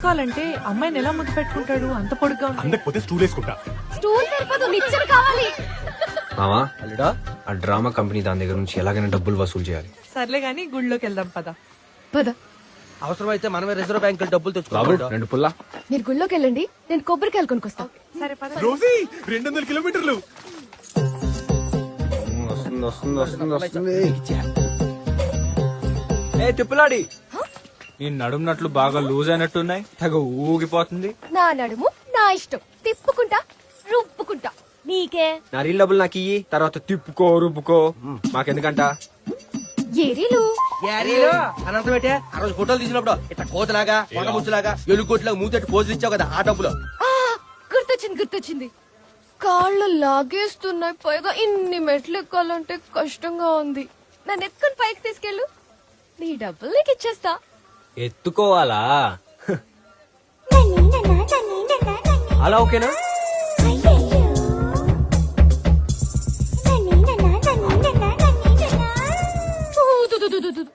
కావాలంటే అమ్మాయిని ఎలా ముద్దు పెట్టుకుంటాడు అంత పొడుగ్గా ఉంది. అందకపోతే స్టూల్ వేసుకుంటా. స్టూల్ సరిపోదు, నిచ్చెన కావాలి. మామా అల్లుడా ఆ డ్రామా కంపెనీ దాని దగ్గర నుంచి ఎలాగైనా డబ్బులు వసూలు చేయాలి. సర్లే గానీ గుళ్ళోకి వెళ్దాం పద. పద. అవసరమైతే మనమే రిజర్వ్ బ్యాంక్ డబ్బులు బాబు తెచ్చుకోవాలి. 2 పుల్లా. మీరు గుళ్ళోకి వెళ్ళండి, నేను కొబ్బరికాయలు కొనుక్కొస్తా. సరే పద. రోజీ 200 కిలోమీటర్లు. వస్తుంది వస్తుంది వస్తుంది వస్తుంది. ఏ తిప్పులాడి నీ నడుమునట్లు బాగా లూజ్ అయినట్టున్నాయి, తెగ ఊగిపోతుంది. నా నడుము నా ఇష్టం, తిప్పుకుంటా రుప్పుకుంటా. నీకే నా రీల్ డబ్బులు నాకు ఇయ్యి, తర్వాత తిప్పుకో రుబ్బుకో, మాకెందుకంట. ఏరీలు యారీలో అనంతం ఏంటే ఆ రోజు ఫోటోలు తీసినప్పుడు ఇట్లా కోతలాగా కొండముచ్చులాగా ఎలుగుకోట్లాగా మూతట్టు పోజులు ఇచ్చావు కదా ఆ డబ్బులు. గుర్తొచ్చింది. కాళ్ళు లాగేస్తున్నాయి, పైగా ఇన్ని మెట్లు ఎక్కాలంటే కష్టంగా ఉంది. నన్ను ఎత్తుకుని పైకి తీసుకెళ్ళు, నీ డబ్బులు నీకు ఇచ్చేస్తా. ఎత్తుకోవాలా? అలా ఓకేనా?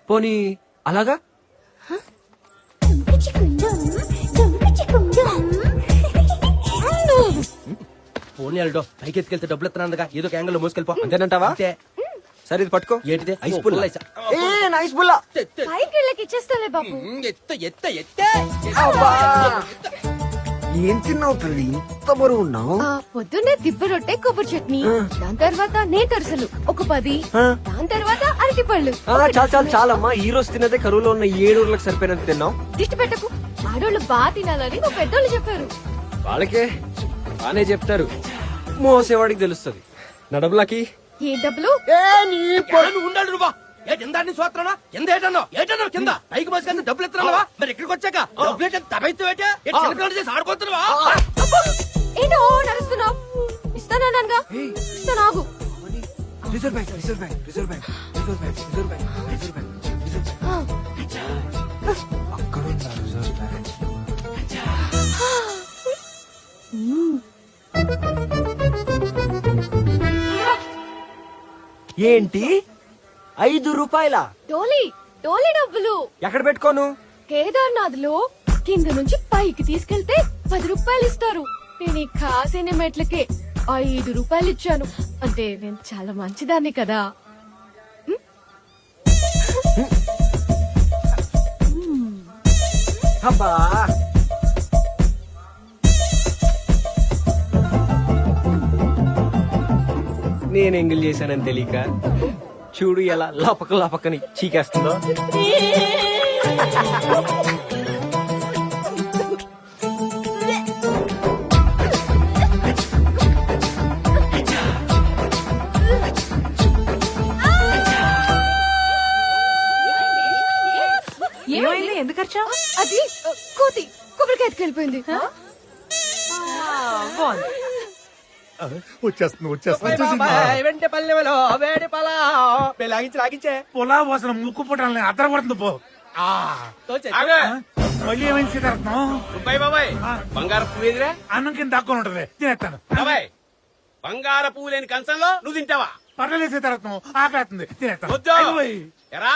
పోనీ అలాగా? ఫోన్ వెళ్ళడో పైకి ఎత్తుకెళ్తే డబ్బులు ఎత్తున్నా ఏదో ఒక యాంగిల్ లో మోసుకెళ్ళిపో. అంతేనంటావా? అంతే. సరే ఇది పట్టుకో. ఏంటిదే? ఐస్ పుల్ల. ఐస్ పుల్ల. పైకి వెళ్ళకి ఇచ్చేస్తాలే బాబు. ఏం తిన్నావు తల్లి, ఇంత బరువు ఉన్నావు? పొద్దున్నే దిబ్బ రొట్టె కొబ్బరి చట్నీ, దాని తర్వాత నేతరసలు ఒక 10, దాని తర్వాత అరటి పళ్ళు. చాలు చాలు చాలమ్మా, ఈ రోజు తిన్నదే కరువులో ఉన్న 7 ఊర్లకు సరిపోయినంత తిన్నావు. దిష్టి పెట్టకు, ఆడోళ్ళు బాగా తినాలని మా పెద్దోళ్ళు చెప్పారు. వాళ్ళకే బానే చెప్తారు, మోసేవాడికి తెలుస్తుంది. నా డబ్బులకి ఏ డబ్బులు? ఉండాలి నువ్వా ఏంటి సోత్రనా కింద ఏటన్నావు కింద పైకి మోసుకెళ్తే డబ్బులు ఎత్తున్నావా? మరి ఇక్కడికి వచ్చాక డబ్బులు తబైతే చేసి ఆడుకోతున్నావా? ఏంటో నడుస్తున్నావు? ఇస్తానన్నానుగా, ఇస్తాను ఆగు. Reserve bank reserve bank reserve bank reserve bank reserve bank reserve bank reserve bank అక్కడ ఉందా రిజర్వ్ బ్యాంక్? ఏంటి 5 రూపాయల? టోలీ డబ్బులు. ఎక్కడ పెట్టుకోను? కేదార్నాథ్ లో కింద నుంచి పైకి తీసుకెళ్తే 10 రూపాయలు ఇస్తారు. నేను ఈ కాసిన మెట్లకే 5 రూపాయలు ఇచ్చాను. అంటే నేను చాలా మంచిదాన్ని కదా. అబ్బా నేను ఎంగిల్ చేశానని తెలియక చూడు ఎలా లపక లపకని చీకేస్తుందో. ఏమైంది? ఎందుకు వచ్చావు? అది కోతి కొబ్బరికాయ ఎత్తుకెళ్ళిపోయింది. బాగుంది. వచ్చేస్తుంది. వెంట పల్లెలో వేడి పలా లాగించే పొలా పోసిన ముక్కు పుట్టాలని అద్దర కొడుతుంది పో. మళ్ళీ ఏమైంది సీతారత్నం? బాబాయ్ బంగారు పువ్వు ఎదురా అన్నం కింద దాక్కొని ఉంటది, తినేస్తాను. బాబాయ్ బంగారు పువ్వు లేని కంచంలో నువ్వు తింటావా? పర్లేదు సీతారత్నం, ఆకలేస్తుంది, తినేస్తాను. వద్దు. అయ్యో పోయ్. ఎరా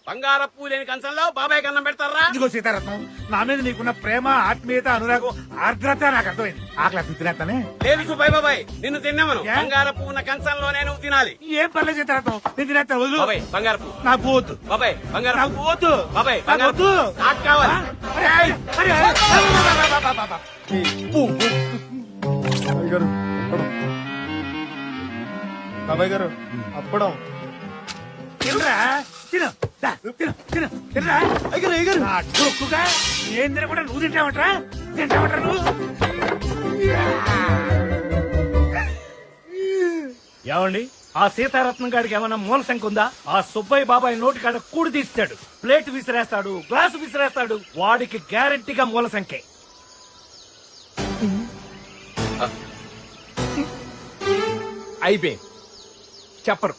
బంగారు పువ్వు లేని కంచంలో బాబాయ్ కన్నం పెడతారా? ఇదిగో సీతారత్నం, నా మీద నీకున్న ప్రేమ, ఆత్మీయత, అనురాగం, ఆర్ద్రత నాకు అర్థమైంది. ఆకలేస్తుంది, తినేస్తానే. లేదు సుబ్బయ్య బాబాయ్ నిన్ను తిన్నామను. ఏ? బంగారు పువ్వు ఉన్న కంచంలోనే నువ్వు తినాలి. ఏం పర్లేదు సీతారత్నం, నేను తినేస్తాను. వదులు. బాబాయ్ బంగారు పువ్వు. నాకు పోవద్దు, బాబాయ్ బంగారు నాకు పువ్వు. పోవద్దు. బాబాయ్ నాకు బంగారు వద్దు. పువ్వు. నాకు కావాలి. అరే, అరే, అరే, బాబాయ్ గారు అప్పడం. తినరా, తిను, దా, తిను, తిను, తినరా. నా డొక్కుగా ఏం తినకుండా నువ్వు తింటామంటరా? తింటామంటరా నువ్వు? ఏమండి, ఆ సీతారత్నం గాడికి ఏమైనా మూల సంఖ్య ఉందా? ఆ సుబ్బయ్య బాబాయ్ నోటి కాడ కూడి తీస్తాడు, ప్లేట్ విసిరేస్తాడు, గ్లాసు విసిరేస్తాడు. వాడికి గ్యారెంటీగా మూల సంఖ్య. అయిపోయింది, చెప్పరు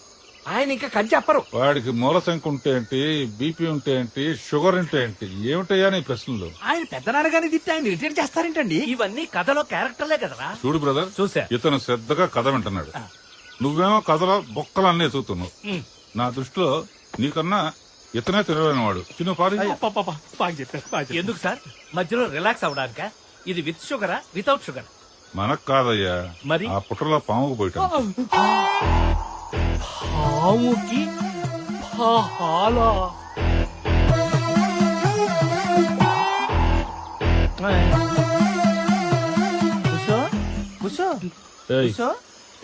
ఆయన, ఇంకా కని చెప్పరు. వాడికి మూల సంఖ్య ఉంటే ఏంటి, బీపీ ఉంటే ఏంటి, షుగర్ ఉంటే ఏంటి, ఏమిటయ్యా నీ ప్రశ్నలు? ఆయన పెద్దనాన్నగానే తిట్టి ఆయన రిటైర్ చేస్తారేంటండి? ఇవన్నీ కథలో క్యారెక్టర్లే కదరా. చూడు బ్రదర్, చూసా. ఇతను శ్రద్ధగా కథ వింటున్నాడు, నువ్వేమో కథలో బొక్కలన్నీ ఎదుగుతున్నావు. నా దృష్టిలో నీకన్నా ఇతనే తెలివైన వాడు చిన్న పారి బాగా చెప్పారు బాగా చెప్పారు. ఎందుకు సార్ మధ్యలో రిలాక్స్ అవడానిక ఇది విత్ షుగరా వితౌట్ షుగర్? మనకు కాదయ్యా, మరి? ఆ పుట్టలో పాముకు పోయటం. పావుకి పాలా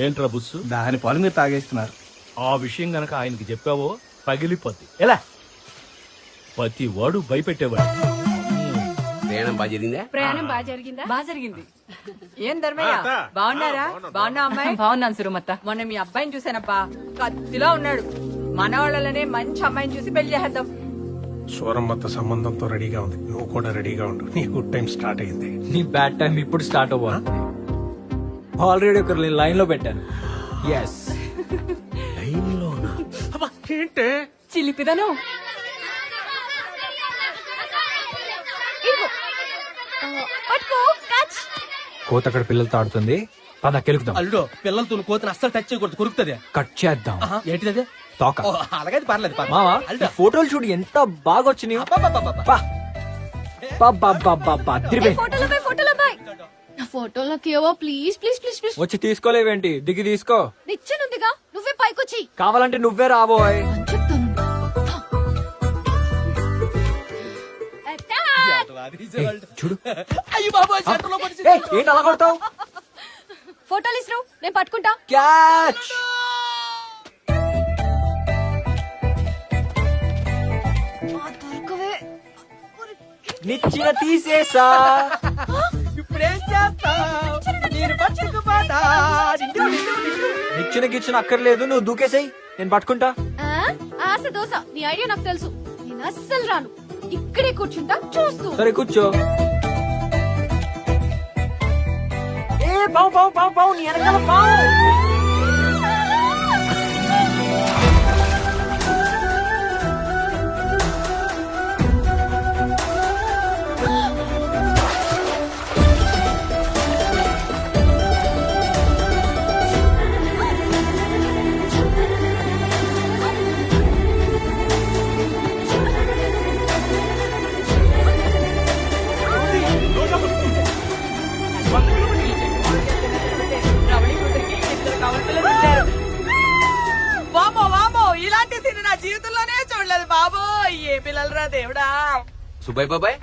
ఏంట్రా బుస్సు? దాని పాలు మీరు తాగేస్తున్నారు. ఆ విషయం గనక ఆయనకి చెప్పావో పగిలిపోద్ది. ఎలా ప్రతి వాడు భయపెట్టేవాడు. ప్రయాణం బాగా జరిగిందా? ప్రయాణం బాగా జరిగిందా? బాగా జరిగింది. ఏం ధర్మయ్య బాగున్నారా? బాగున్నా అమ్మాయి? బాగున్నాను సురమత్త. మొన్న మీ అబ్బాయిని చూసానప్పా, కత్తిలో ఉన్నాడు. మన వాళ్ళనే మంచి అమ్మాయిని చూసి పెళ్లి చేద్దాం. సూరమ్మత్త సంబంధంతో రెడీగా ఉంది, నువ్వు కూడా రెడీగా ఉండు. నీ గుడ్ టైం స్టార్ట్ అయింది. నీ బ్యాడ్ టైం ఇప్పుడు స్టార్ట్ అవ్వాలి. ఆల్రెడీ ఒకరు లైన్ లో పెట్టాను. ఎస్ ఏంటే చిలిపిదను. పట్టుకో క్యాచ్. కోత అక్కడ పిల్లలతో ఆడుతుంది. పద కెలుకుదాం. అల్లుడు పిల్లలతో కోతిని అస్సలు టచ్ చేయకూడదు, కొరుకుతుంది. కట్ చేద్దాం. ఏంటిది అదే? తోక. ఓ, అలాగే పర్లేదు మావా అల్లుడు. ఫోటోలు చూడు ఎంత బాగా వచ్చినాయి. ఫోటోలో బాయ్. నా ఫోటోలోకి ఏవో ప్లీజ్ ప్లీజ్ ప్లీజ్ ప్లీజ్. వచ్చి తీసుకోలేవేంటి? దిగి తీసుకో. నిచ్చెనుందిగా, నువ్వే పైకొచ్చి. కావాలంటే నువ్వే రాబోయ్. చెప్తాను. చూడు. అయ్యి బాబోయ్, చేతుల్లో పడిచి- ఏయ్, ఏంటి అలా కొడతావు? ఫోటోలు ఇస్తారు, నేను పట్టుకుంటా. క్యాచ్. దొరకవే. నిచ్చిన తీసేసా. ఇప్పుడేం చేస్తావ్? నేను పట్టుకుపోతా. నిచ్చిన గిచ్చిన అక్కర్లేదు, నువ్వు దూకేసేయ్, నేను పట్టుకుంటా. ఆ, ఆశ దోశ, నీ ఐడియా నాకు తెలుసు. నేను అస్సలు రాను, ఇక్కడే కూర్చుంటా చూస్తూ. సరే కూర్చో. ఏ పావు పావు పావు పావు, నీ వెనకాల పావు. వామో వామో, ఇలాంటి తిని నా జీవితంలోనే చూడలేదు బాబో. ఏ పిల్లలరా దేవుడా. సుబ్బయ్య బాబాయ్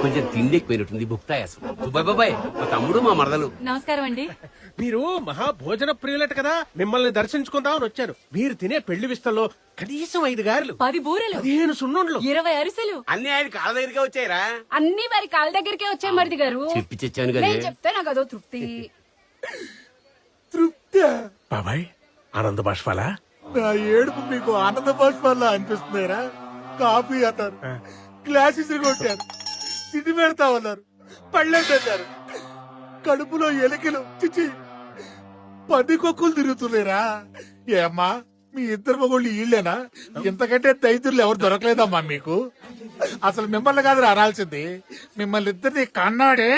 కొంచెం తిండి ఎక్కువైనట్టుంది, భుక్తాయాసం. సుబ్బయ్య బాబాయ్ మా తమ్ముడు మా మరదలు. నమస్కారం అండి. మీరు మహాభోజన ప్రియులట కదా, మిమ్మల్ని దర్శించుకుందామని వచ్చారు. మీరు తినే పెళ్లి విస్తల్లో కనీసం 5 గారెలు, 10 బూరెలు, 15 సున్నుండ్లు, 20 అరిసెలు అన్ని ఆయన కాళ్ళ దగ్గరికే వచ్చాయిరా. అన్ని వారి కాళ్ళ దగ్గరికే వచ్చాయి మరిది గారు. చెప్పి తెచ్చాను కదా. నేను చెప్తే నాకు అదో తృప్తి. బాబాయ్ ఆనంద బాష్పాలా? నా ఏడుపు మీకు ఆనంద బాష్పాలా అనిపిస్తున్నారా? కాఫీ అన్నారు, గ్లాసెస్ కొట్టారు, తిండి పెడతా ఉన్నారు, పళ్ళెంటారు, కడుపులో ఎలికలు చిచి పందికొక్కులు తిరుగుతున్నారా? ఏమ్మా మీ ఇద్దరు మగోళ్ళు ఈళ్ళేనా? ఇంతకంటే దైతులు ఎవరు దొరకలేదమ్మా మీకు. అసలు మిమ్మల్ని కాదు అనాల్సింది, మిమ్మల్ని ఇద్దరిని కన్నాడే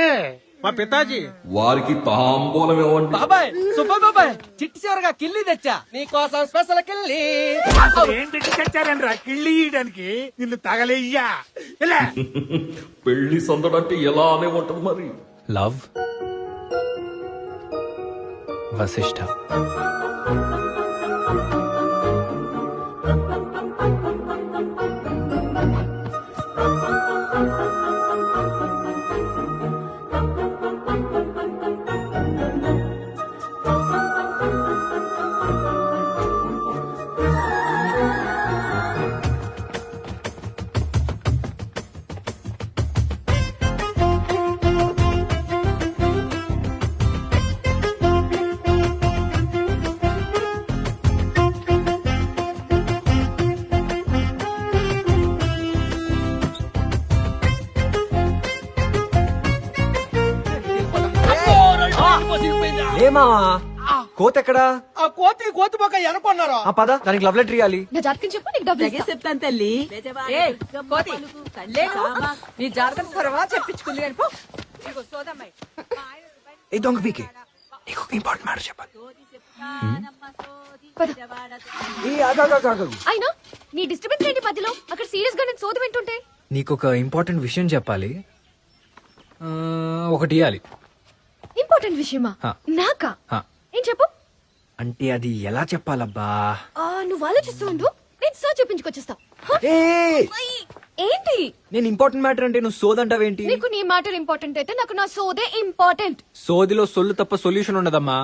మా పితాజీ. వారికి తాంబూలం ఇవ్వండి. బాబాయ్ సుబ్బయ్య బాబాయ్, చిట్టి చివరగా కిల్లి తెచ్చా నీకోసం, స్పెషల్ కిల్లి. ఏం తెచ్చి తెచ్చారని రా కిళ్ళి ఇయ్యడానికి? నిన్ను తగలేయ్యా. ఇలా పెళ్లి సందడంటే ఎలానే ఉంటది మరి. లవ్ వశిష్ఠ. ఏమా కోత ఎక్కడా? ఆ కోతి బొక్క ఎనుకున్నారా? ఆ పద, దానికి లవ్ లెటర్ ఇవ్వాలి. నా జాతకం చెప్పు, నీకు డబ్బులు ఇస్తా. చెప్తాను తల్లి. కోతి నీ జాతకం తర్వాత చెప్పించుకుంది కానీ పో. ఇదిగో సోదమ్మాయి. ఏ దొంగ పీకే, నీకు ఒక ఇంపార్టెంట్ మ్యాటర్ చెప్పాలి. పద. ఏ ఆగు, ఆగు, ఆగు, ఆగు. అయినా నీ డిస్టర్బెన్స్ ఏంటి మధ్యలో? అక్కడ సీరియస్ గా నేను సోది వింటుంటే. నీకు ఒక ఇంపార్టెంట్ విషయం చెప్పాలి. ఒకటి ఇవ్వాలి. ఇంపార్టెంట్ విషయమా? హా. నాకా? హా. ఏం చెప్పు. అంటే అది ఎలా చెప్పాలబ్బా? నువ్వు ఆలోచిస్తూ ఉండు, నేను సర్చ్ చెప్పించుకొచ్చేస్తా. హ? ఏయ్! ఏంటి? నేను ఇంపార్టెంట్ మ్యాటర్ అంటే నువ్వు సోదంటావేంటి? నీకు నీ మ్యాటర్ ఇంపార్టెంట్ అయితే నాకు నా సోదే ఇంపార్టెంట్. సోదిలో సొల్లు తప్ప సొల్యూషన్ ఉండదమ్మా.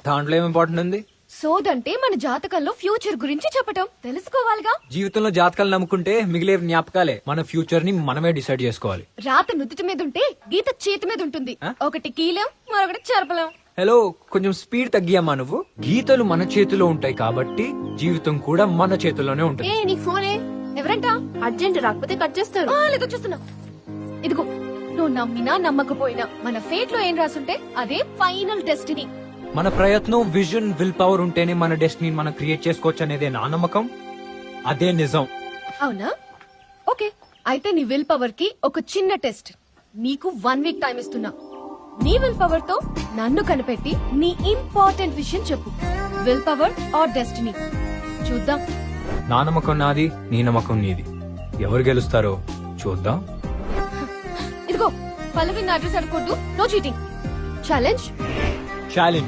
దాంట్లో ఏం ఇంపార్టెంట్ ఉంది? సోదంటే మన జాతకంలో ఫ్యూచర్ గురించి చెప్పటం తెలుసుకోవాలిగా. జీవితంలో జాతకాలు నమ్ముకుంటే మిగిలే జ్ఞాపకాలే. మన ఫ్యూచర్ ని మనమే డిసైడ్ చేసుకోవాలి. రాత నుదుటి మీద ఉంటే గీత చేతి మీద ఉంటుంది. ఒకటి కీలం, మరొకటి చెరపలేం. హలో, కొంచెం స్పీడ్ తగ్గియమ్మా. నువ్వు గీతలు మన చేతిలో ఉంటాయి కాబట్టి జీవితం కూడా మన చేతిలోనే ఉంటుంది. ఏ నీ ఫోనే ఎవరంట? అర్జెంట్ రాకపోతే కట్ చేస్తారు. లేదో చూస్తున్నా. ఇదిగో, నువ్వు నమ్మినా నమ్మకపోయినా మన ఫేట్ లో ఏం రాసుంటే అదే ఫైనల్ డెస్టినీ. మన ప్రయత్నం, విజన్, విల్ పవర్ ఉంటేనే మన డెస్టినీ మనం క్రియేట్ చేసుకోవచ్చు అనేదే నా నమ్మకం. అదే నిజం. అవునా? ఓకే, అయితే నీ విల్ పవర్ కి ఒక చిన్న టెస్ట్. నీకు 1 వీక్ టైం ఇస్తున్నా. నీ విల్ పవర్ తో నన్ను కనిపెట్టి నీ ఇంపార్టెంట్ విషయం చెప్పు. Will power or destiny? చూద్దాం. నా నమ్మకం నాది, నీ నమ్మకం నీది. ఎవరు గెలుస్తారో చూద్దాం. ఇదిగో, పల్లవి అడ్రస్ అడగొద్దు. No cheating. ఛాలెంజ్. ఛాలెంజ్.